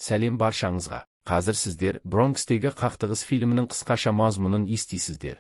Сәлем баршаңызға. Қазір сіздер Бронкстегі қақтығыс фильмінің қысқаша мазмұнын естисіздер.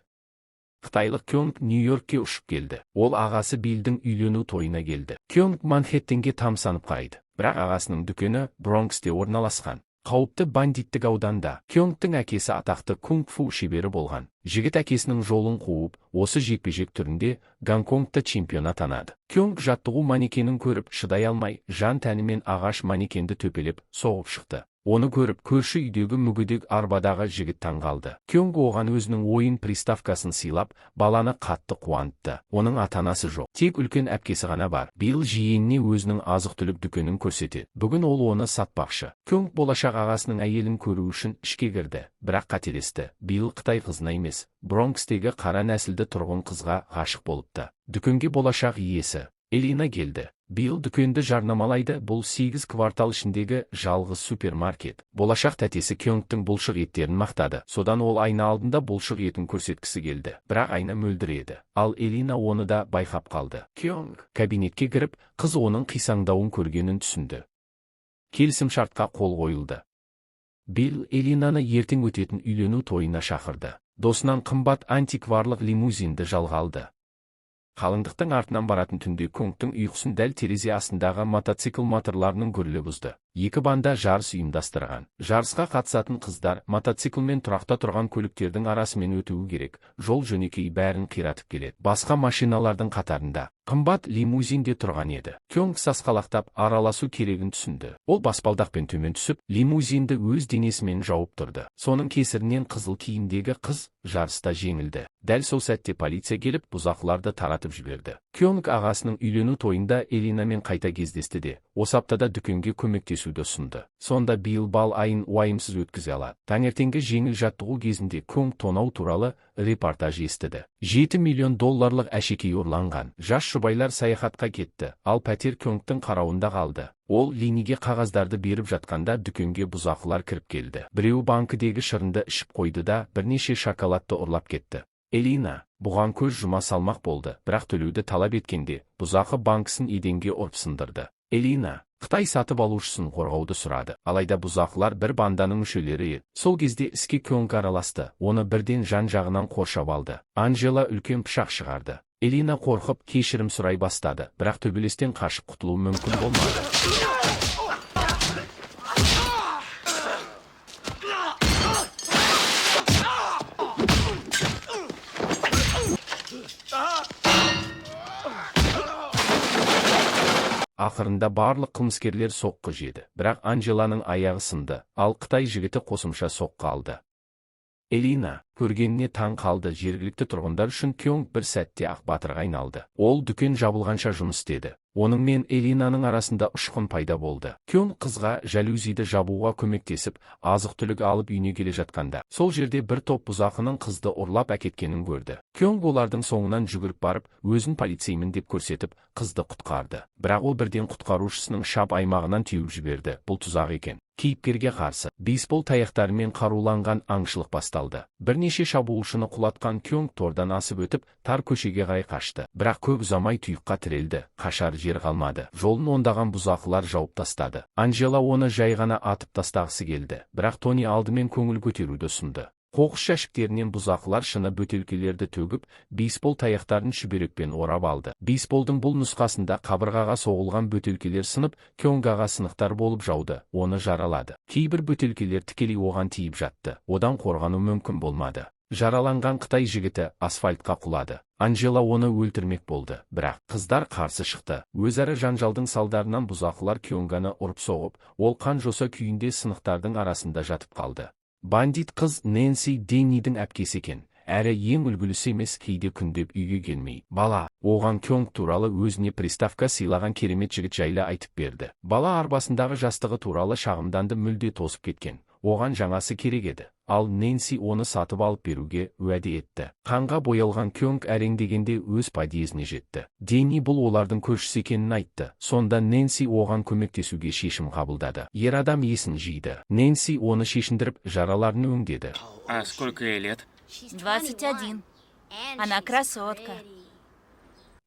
Қытайлық Кёнг Нью-Йоркке ұшып келді. Ол ағасы Биллдің үйлену тойына келді. Кёнг Манхэттенге тамсанып қарайды. Бірақ ағасының дүкені Бронксте орналасқан. Қауіпті бандиттік ауданда. Кёнгтің әкесі атақты кунг-фу шебері болған. Жігіт әкесінің жолын қуып, осы жекпе-жек түрінде Гонконгта чемпион атанады. Кёнг жаттығу манекенін көріп шыдай алмай, жан тәнімен ағаш манекенді төпелеп, соғып шықты. Оны көріп, көрші үйдегі мүгедек арбадағы жігіт таңғалды. Кёнг оған өзінің ойын приставкасын сыйлап, баланы қатты қуантты. Оның ата-анасы жоқ, тек үлкен әпкесі ғана бар. Билл жиеніне өзінің азық-түлік дүкенін көрсетеді. Бүгін ол оны сатпақшы. Кёнг болашақ ағасының әйелін көру үшін ішке кірді, бірақ қателесті. Билл Қытай қызына емес, Бронкстегі қара нәсілді тұрғын қызға ғашық болыпты. Дүкенге болашақ иесі Элина келді. Билл дүкенді жарнамалайды, бұл 8 квартал ішіндегі жалғыз супермаркет. Болашақ тәтесі Кёнгтің бұлшық еттерін мақтады. Содан ол айна алдында бұлшық етін көрсеткісі келді. Бірақ айна мөлдіреді. Ал Элина оны да байқап қалды. Кёнг кабинетке кіріп, қыз оның қисаңдауын көргенін түсінді. Келісімшартқа қол қойылды. Билл Элинаны ертең өтетін үйлену тойына шақырды. Досынан қымбат антикварлық лимузинді жалға алды. Қалыңдықтың артынан баратын түнде Кёнгтің ұйқысын дәл терезе астындағы мотоцикл моторларының гүрілі бұзды. Екі банда жарыс ұйымдастырған. Жарысқа қатысатын қыздар мотоциклмен тұрақта тұрған көліктердің арасымен өтуі керек. Жол жөнекей бәрін қиратып келеді. Басқа машиналардың қатарында қымбат лимузинде тұрған еді. Кёнг сасқалақтап араласу керегін түсінді. Ол баспалдақпен төмен түсіп, лимузинді өз денесімен жауып тұрды. Соның кесірінен қызыл киімдегі қыз жарыста жеңілді. Дәл сол сәтте полиция келіп, бұзақыларды таратып жіберді. Кёнг ағасының үйлену тойында Элинамен қайта кездесті де, осы аптада дүкенге көмектесуді ұсынды. Сонда Билл бал айын уайымсыз өткізе алады. Таңертеңгі жеңіл жаттығу кезінде Кёнг тонау туралы репортаж естіді. $7 миллион әшекей ұрланған. Жас жұбайлар саяхатқа кетті, ал пәтер Кёнгтің қарауында қалды. Ол Линиге қағаздарды беріп жатқанда дүкенге бұзақылар кіріп келді. Біреуі банкідегі шырынды ішіп қойды да бірнеше шоколадты ұрлап кетті. Элина бұған көз жұма салмақ болды, бірақ төлеуді талап еткенде, бұзақы банкісін еденге ұрып сындырды. Элина Қытай сатып алушысын қорғауды сұрады. Алайда бұзақылар бір банданың мүшелері еді. Сол кезде іске Кёнг араласты, оны бірден жан-жағынан қоршап алды. Анжела үлкен пышақ шығарды. Элина қорқып кешірім сұрай бастады, бірақ төбелестен қашып құтылу мүмкін болмады. Ақырында барлық қылмыскерлер соққы жеді, бірақ Анжеланың аяғы сынды, ал Қытай жігіті қосымша соққы алды. Элина көргеніне таң қалды. Жергілікті тұрғындар үшін Кёнг бір сәтте ақ батырға айналды. Ол дүкен жабылғанша жұмыс істеді. Оның мен Элинаның арасында ұшқын пайда болды. Кёнг қызға жалюзиді жабуға көмектесіп, азық-түлік алып үйіне келе жатқанда, сол жерде бір топ бұзақының қызды ұрлап әкеткенін көрді. Кёнг олардың соңынан жүгіріп барып, өзін полицеймін деп көрсетіп, қызды құтқарды. Бірақ ол бірден құтқарушысының шап аймағынан теуіп жіберді. Бұл тұзақ екен. Кейіпкерге қарсы бейсбол таяқтарымен қаруланған аңшылық басталды. Бірнеше шабуылшыны құлатқан Кёнг тордан асып өтіп, тар көшеге қарай қашты. Бірақ көп ұзамай тұйыққа тірелді. Қашар жер қалмады. Жолын ондаған бұзақылар жауып тастады. Анжела оны жай ғана атып тастағысы келді. Бірақ Тони алдымен көңіл көтеруді ұсынды. Қоқыс жәшіктерінен бұзақылар шыны бөтелкелерді төгіп, бейсбол таяқтарын шүберекпен орап алды. Бейсболдың бұл нұсқасында қабырғаға соғылған бөтелкелер сынып, Кёнгаға сынықтар болып жауды, оны жаралады. Кейбір бөтелкелер тікелей оған тиіп жатты. Одан қорғану мүмкін болмады. Жараланған Қытай жігіті асфальтқа құлады. Анжела оны өлтірмек болды, бірақ қыздар қарсы шықты. Өзара жанжалдың салдарынан бұзақылар Кёнганы ұрып соғып, ол қан жоса күйінде сынықтардың арасында жатып қалды. Бандит қыз Нэнси Деннидің әпкесі екен, әрі ең үлгілісі емес, кейде күндеп үйге келмей. Бала оған Кёнг туралы өзіне приставка сыйлаған керемет жігіт жайлы айтып берді. Бала арбасындағы жастығы туралы шағымданды, мүлде тозып кеткен. Оған жаңасы керек еді. Ал Нэнси оны сатып алып беруге уәде етті. Қанға боялған Кёнг әреңдегенде өз подъезіне жетті. Денни бұл олардың көршісі екенін айтты. Сонда Нэнси оған көмектесуге шешім қабылдады. Ер адам есін жиды. Нэнси оны шешіндіріп, жараларын өңдеді. А сколько ей лет? 21. Она красотка.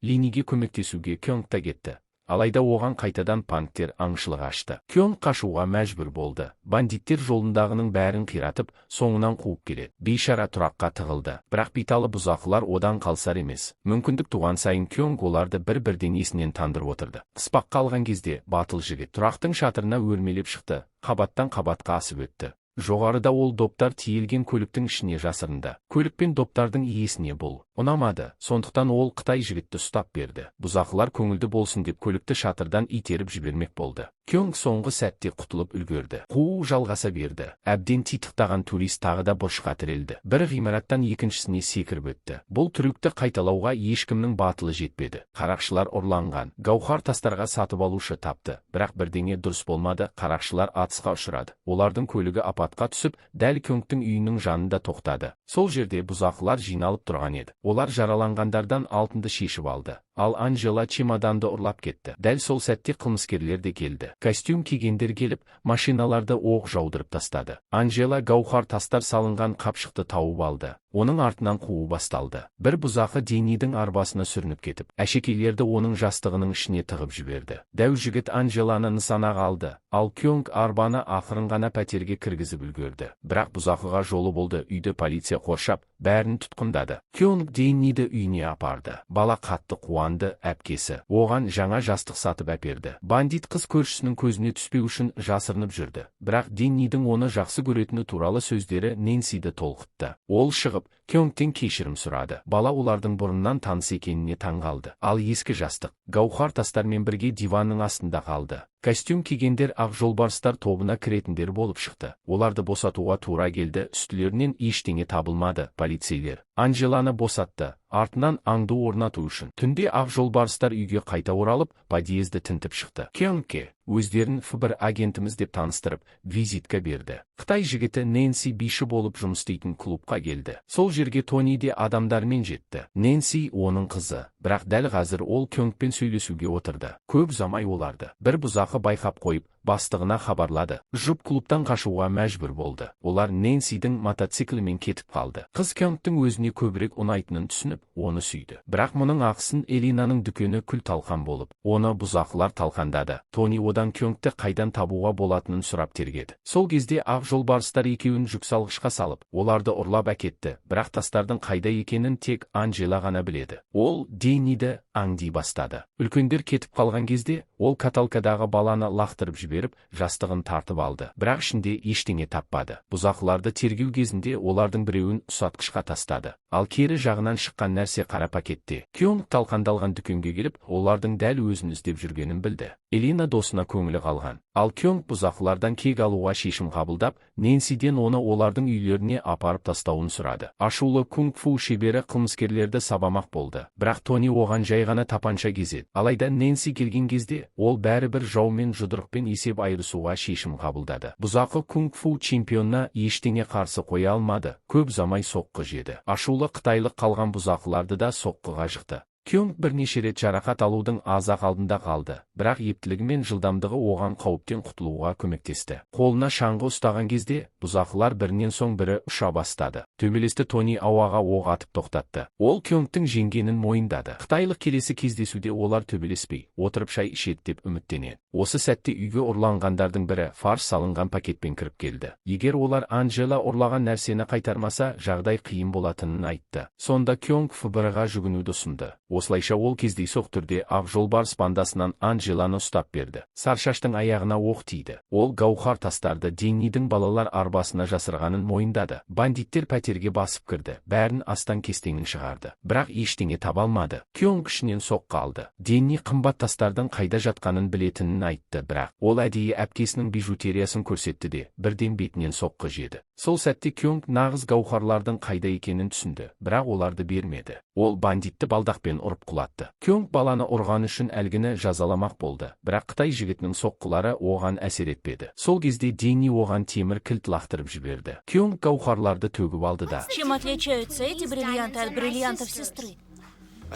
Линиге көмектесуге Кёнг та кетті. Алайда оған қайтадан панктер аңшылық ашты. Кёнг қашуға мәжбүр болды. Бандиттер жолындағының бәрін қиратып, соңынан қуып келеді. Бейшара тұраққа тығылды. Бірақ бейталы бұзақылар одан қалсар емес. Мүмкіндік туған сайын Кёнг оларды бір-бірден есінен тандырып отырды. Қыспаққа алған кезде батыл жігіт тұрақтың шатырына өрмелеп шықты. Қабаттан қабатқа асып өтті. Жоғарыда ол доптар тиелген көліктің ішіне жасырынды. Көлік пен доптардың иесіне бұл ұнамады, сондықтан ол Қытай жігітті ұстап берді. Бұзақылар көңілді болсын деп көлікті шатырдан итеріп жібермек болды. Кёнг соңғы сәтте құтылып үлгерді. Қуу жалғаса берді. Әбден титықтаған турист тағы да бұрышқа тірелді. Бір ғимараттан екіншісіне секіріп өтті. Бұл трюкті қайталауға ешкімнің батылы жетпеді. Қарақшылар ұрланған гауһар тастарға сатып алушы тапты, бірақ бірдеңе дұрыс болмады. Қарақшылар атысқа ұшырады. Олардың көлігі апатқа түсіп, дәл Кёнгтің үйінің жанында тоқтады. Сол жерде бұзақылар жиналып тұрған еді. Олар жараланғандардан алтынды шешіп алды. Ал Анжела чемоданды ұрлап кетті. Дәл сол сәтте қылмыскерлер де келді. Костюм кигендер келіп, машиналарды оқ жаудырып тастады. Анжела гауһар тастар салынған қапшықты тауып алды. Оның артынан қуу басталды. Бір бұзақы Деннидің арбасына сүрініп кетіп, әшекейлерді оның жастығының ішіне тығып жіберді. Дәу жігіт Анжеланы нысанаға алды, ал Кёнг арбаны ақырын ғана пәтерге кіргізіп үлгерді. Бірақ бұзақыға жолы болды. Үйді полиция қоршап, бәрін тұтқындады. Кёнг Денниді үйіне апарды. Бала қатты қуанды. Әпкесі оған жаңа жастық сатып әперді. Бандит қыз көршісінің көзіне түспеу үшін жасырынып жүрді. Бірақ Деннидің оны жақсы көретіні туралы сөздері Нэнсиді толқытты. Ол шығып, Кёнгтен кешірім сұрады. Бала олардың бұрыннан таныс екеніне таңғалды. Ал ескі жастық гауһар тастармен бірге диванның астында қалды. Костюм кигендер ақ жолбарыстар тобына кіретіндер болып шықты. Оларды босатуға тура келді. Үстілерінен ештеңе табылмады. Полицейлер Анжеланы босатты. Артынан аңды орнату үшін түнде ақ жолбарыстар үйге қайта оралып, подъезді тінтіп шықты. Кёнгке өздерін ФБР агентіміз деп таныстырып, визитка берді. Қытай жігіті Нэнси биші болып жұмыс істейтін клубқа келді. Сол жерге Тони де адамдармен жетті. Нэнси оның қызы, бірақ дәл қазір ол Кёнгпен сөйлесуге отырды. Көп ұзамай оларды бір бұзақы байқап қойып, бастығына хабарлады. Жұп клубтан қашуға мәжбүр болды. Олар Нэнсидің мотоциклімен кетіп қалды. Қыз Кёнгтің өзіне көбірек ұнайтынын түсініп, оны сүйді. Бірақ мұның ақысын Элинаның дүкені күл талқан болып, оны бұзақылар талқандады. Тони одан Кёнгті қайдан табуға болатынын сұрап тергеді. Сол кезде ақ жолбарыстар екеуін жүксалғышқа салып, оларды ұрлап әкетті. Бірақ тастардың қайда екенін тек Анжела ғана біледі. Ол Денниді аңди бастады. Үлкендер кетіп қалған кезде, ол каталкадағы баланы лақтырып жіберіп, жастығын тартып алды. Бірақ ішінде ештеңе таппады. Бұзақыларды тергеу кезінде олардың біреуін ұсатқышқа тастады. Ал кері жағынан шыққан нәрсе қара пакетте. Кёнг талқандалған дүкенге келіп, олардың дәл өзін іздеп жүргенін білді. Элина досына көңілі қалған. Ал Кёнг бұзақылардан кек алуға шешім қабылдап, Нэнсиден оны олардың үйлеріне апарып тастауын сұрады. Ашулы кунг-фу шебері қылмыскерлерді сабамақ болды. Бірақ Тони оған жай ғана тапанша кезеді. Алайда Нэнси келген кезде, ол бәрібір жаумен жұдырықпен есеп айырысуға шешім қабылдады. Бұзақы кунг-фу чемпионына ештеңе қарсы қоя алмады. Көп замай соққы жеді. Ашулы қытайлық қалған бұзақыларды да соққыға жықты. Кёнг бірнеше рет жарақат алудың аз-ақ алдында қалды, бірақ ептілігі мен жылдамдығы оған қауіптен құтылуға көмектесті. Қолына шаңғы ұстаған кезде, бұзақылар бірінен соң бірі ұша бастады. Төбелесті Тони ауаға оқ атып тоқтатты. Ол Кёнгтің жеңгенін мойындады. Қытайлық келесі кездесуде олар төбелеспей, отырып шай ішеді деп үміттенеді. Осы сәтте үйге ұрланғандардың бірі фарш салынған пакетпен кіріп келді. Егер олар Анжела ұрлаған нәрсені қайтармаса, жағдай қиын болатынын айтты. Сонда Кёнг ФБР-ға жүгінуді ұсынды. Осылайша ол кездейсоқ түрде ақ жолбарыс бандасынан Анжеланы ұстап берді. Саршаштың аяғына оқ тиді. Ол гауһар тастарды Деннидің балалар арбасына жасырғанын мойындады. Бандиттер пәтерге басып кірді. Бәрін астан кестеңін шығарды. Бірақ ештеңе таба алмады. Кёнг ішінен соққы алды. Денни қымбат тастардың қайда жатқанын білетінін айтты, бірақ ол әдейі әпкесінің бижутериясын көрсетті де, бірден бетінен соққы жеді. Сол сәтте Кёнг нағыз гауһарлардың қайда екенін түсінді, бірақ оларды бермеді. Ол бандитті балдақпен ұрып құлатты. Кёнг баланы ұрған үшін әлгіні жазаламақ болды, бірақ Қытай жігітінің соққылары оған әсер етпеді. Сол кезде Денни оған темір кілт лақтырып жіберді. Кёнг гауһарларды төгіп алды да. Чем отличаются эти бриллианты от бриллиантов сестры?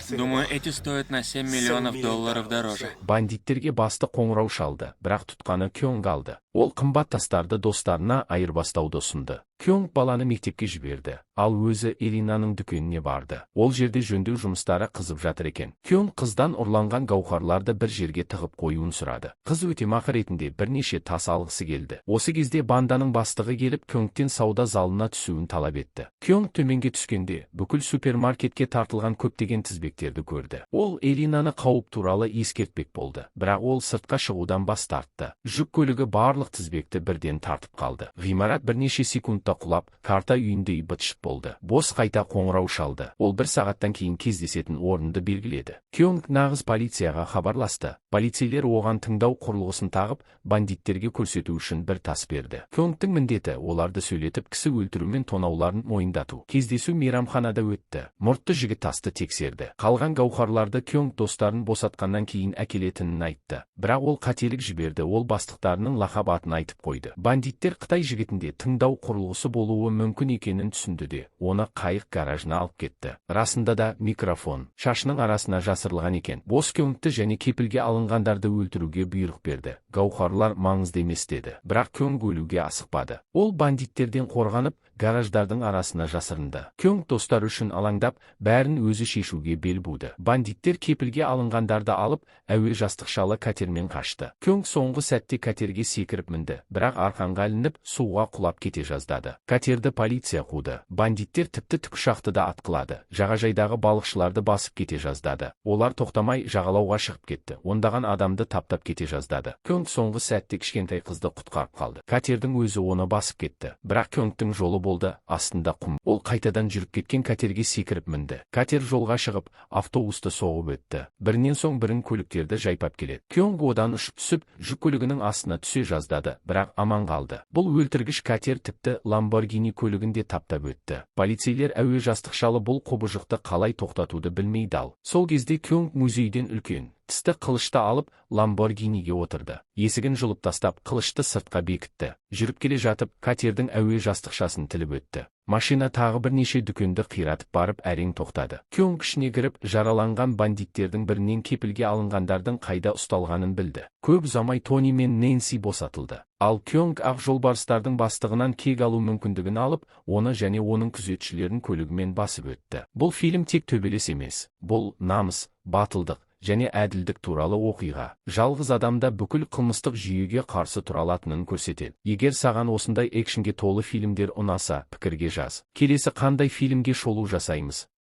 Думаю, эти стоят на $7 миллионов дороже. Бандиттерге басты қоңырау шалды, бірақ тұтқаны Кёнг алды. Ол қымбат тастарды достарына айырбастауды ұсынды. Кёнг баланы мектепке жіберді, ал өзі Элинаның дүкеніне барды. Ол жерде жөндеу жұмыстары қызып жатыр екен. Кёнг қыздан ұрланған гауһарларды бір жерге тығып қоюын сұрады. Қыз өтемақы ретінде бірнеше тас алғысы келді. Осы кезде банданың бастығы келіп Кёнгтен сауда залына түсуін талап етті. Кёнг төменге түскенде бүкіл супермаркетке тартылған көптеген тізбектерді көрді. Ол Элинаны қауіп туралы ескертпек болды, бірақ ол сыртқа шығудан бас тартты. Жүк көлігі барлық тізбекті бірден тартып қалды. Ғимарат бірнеше секундта құлап, карта үйіндей быт-шыт болды. Босс қайта қоңырау шалды. Ол бір сағаттан кейін кездесетін орынды белгіледі. Кёнг нағыз полицияға хабарласты. Полицейлер оған тыңдау құрылғысын тағып, бандиттерге көрсету үшін бір тас берді. Кёнгтің міндеті оларды сөйлетіп, кісі өлтіру мен тонауларын мойындату. Кездесу мейрамханада өтті. Мұртты жігіт тасты тексерді. Қалған гауһарларды Кёнг достарын босатқаннан кейін әкелетінін айтты. Бірақ ол қателік жіберді. Ол бастықтарының лақап атын айтып қойды. Бандиттер Қытай жігітінде тыңдау құрылғысы болуы мүмкін екенін түсінді де, оны қайық гаражына алып кетті. Расында да микрофон шашының арасына жасырылған екен. Босс Кёнгті және кепілге алынғандарды өлтіруге бұйрық берді. Гауһарлар маңызды емес деді. Бірақ Кёнг өлуге асықпады. Ол бандиттерден қорғанып, гараждардың арасына жасырынды. Кёнг достар үшін алаңдап, бәрін өзі шешуге бел буды. Бандиттер кепілге алынғандарды алып, әуе жастықшалы катермен қашты. Кёнг соңғы сәтте катерге секіріп мінді, бірақ арқанға ілініп, суға құлап кете жаздады. Катерді полиция қуды. Бандиттер тіпті тікұшақты да атқылады. Жағажайдағы балықшыларды басып кете жаздады. Олар тоқтамай жағалауға шығып кетті. Ондаған адамды таптап кете жаздады. Кёнг соңғы сәтте кішкентай қызды құтқарып қалды. Катердің өзі оны басып кетті. Бірақ Кёнгтің жолы болды, астында құм. Ол қайтадан жүріп кеткен катерге секіріп мінді. Катер жолға шығып, автобусты соғып өтті. Бірінен соң бірін көліктерді жайпап келеді. Кёнг одан ұшып түсіп, жүк көлігінің астына түсе жаздады, бірақ аман қалды. Бұл өлтіргіш катер тіпті Lamborghini көлігінде таптап өтті. Полицейлер әуе жастықшалы бұл құбыжықты қалай тоқтатуды білмей дал. Сол кезде Кёнг музейден үлкен тісті қылышты алып, Lamborghiniге отырды. Есігін жұлып тастап, қылышты сыртқа бекітті. Жүріп келе жатып, катердің әуе жастықшасын тіліп өтті. Машина тағы бірнеше дүкенді қиратып барып әрең тоқтады. Кёнг ішіне кіріп, жараланған бандиттердің бірінен кепілге алынғандардың қайда ұсталғанын білді. Көп ұзамай Тони мен Нэнси босатылды. Ал Кёнг ақ жолбарыстардың бастығынан кек алу мүмкіндігін алып, оны және оның күзетшілерін көлігімен басып өтті. Бұл фильм тек төбелес емес. Бұл намыс, батылдық және әділдік туралы оқиға. Жалғыз адамда бүкіл қылмыстық жүйеге қарсы тұра алатынын көрсетеді. Егер саған осындай экшнге толы фильмдер ұнаса, пікірге жаз. Келесі қандай фильмге шолу жасаймыз?